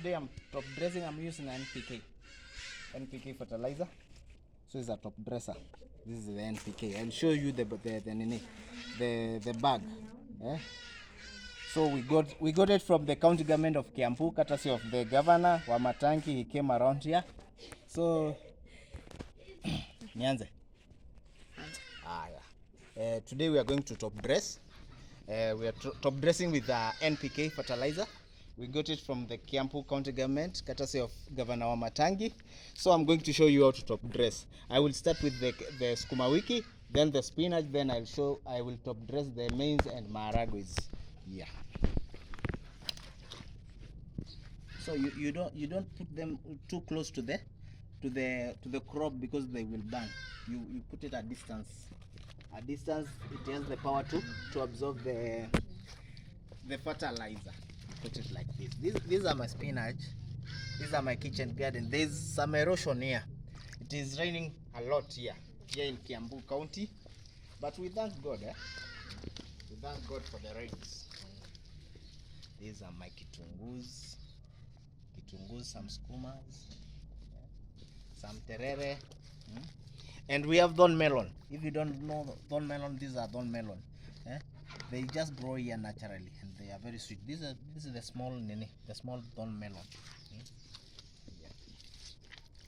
Today I'm top dressing. I'm using NPK fertilizer. So it's a top dresser. This is the NPK. I'll show you the bag. Eh? So we got it from the county government of Kiambu, courtesy of the governor Wamatangi. He came around here. So nianze. Today we are going to top dress. We are top dressing with NPK fertilizer. We got it from the Kiambu County Government, courtesy of Governor Wamatangi. So I'm going to show you how to top dress. I will start with the sukuma wiki, then the spinach, then I will top dress the maize and maharagwes. Yeah. So you don't put them too close to the crop because they will burn. You put it at distance. At distance, it has the power to absorb the fertilizer. Put it like this. These are my spinach. These are my kitchen garden. There's some erosion here. It is raining a lot here in Kiambu County, but we thank God. We thank God for the rains. These are my kitungus, some skumas, some terere, and we have thorn melon. If you don't know thorn melon, these are thorn melon. They just grow here naturally, and they are very sweet. This is the small thorn melon. Yeah.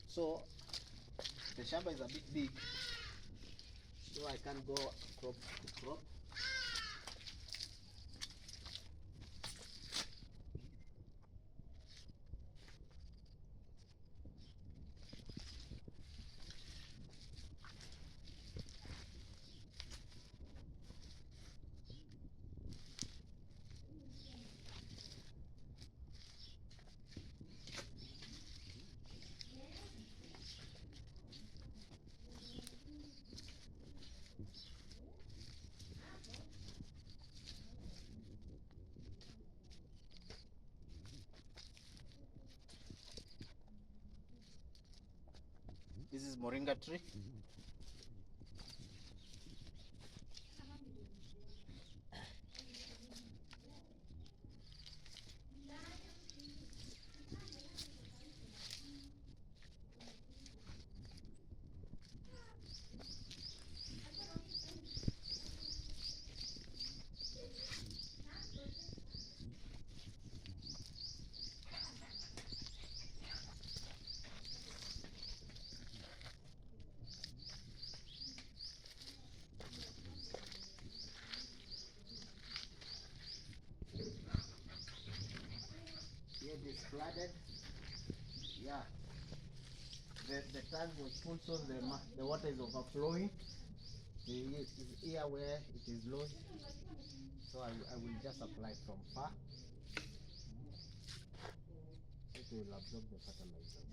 So the shamba is a bit big, so I can't go crop to crop. This is moringa tree. Here it is flooded. Yeah. The tank was full, so the water is overflowing. It is here where it is low, so I will just apply from far. It will absorb the fertilizer.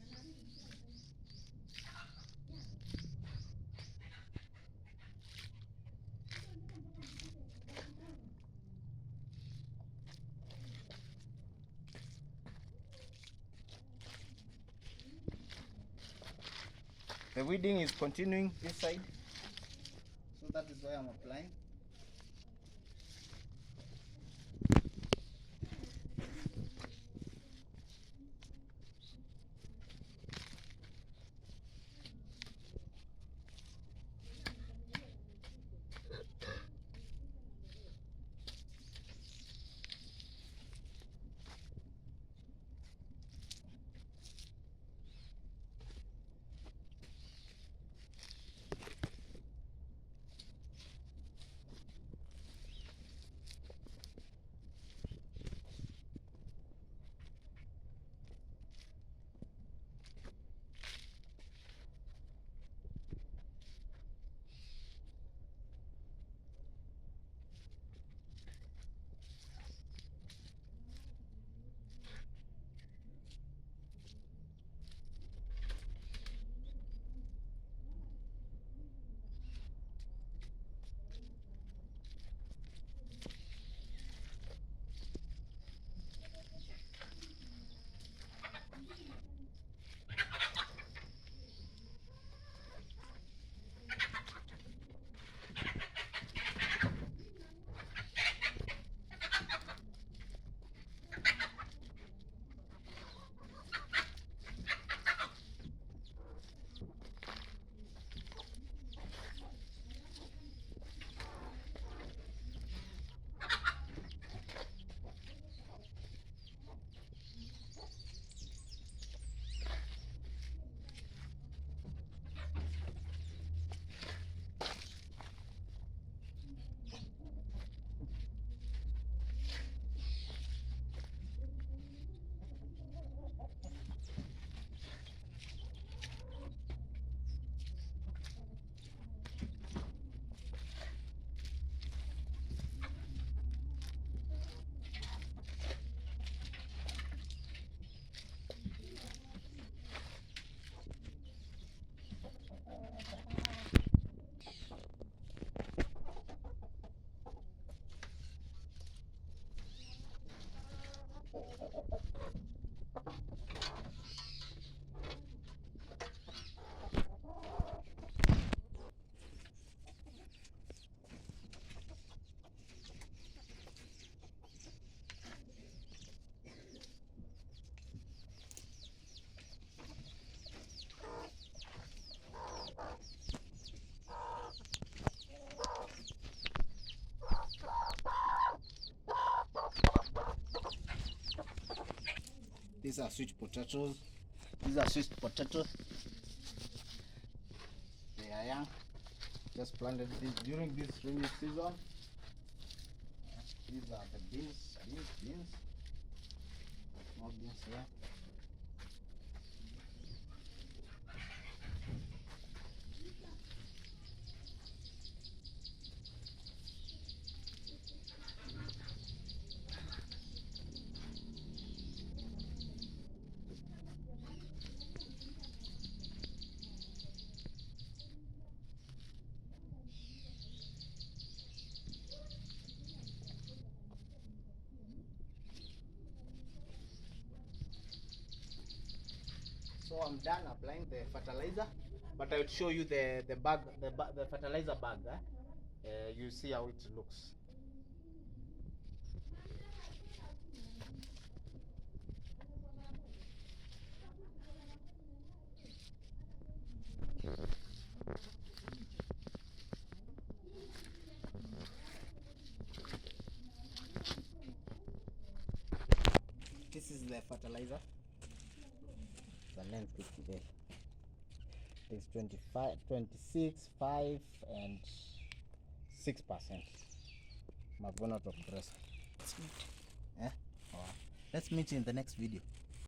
The weeding is continuing this side, so that is why I'm applying. These are sweet potatoes. These are sweet potatoes. They are young. Just planted this during this rainy season. These are the beans. Small beans here. So I'm done applying the fertilizer, but I will show you the fertilizer bag. You see how it looks. This is the fertilizer. The length is today. It's 25, 26, 5, and 6%. Mavuno to press. Let's meet. Let's meet in the next video.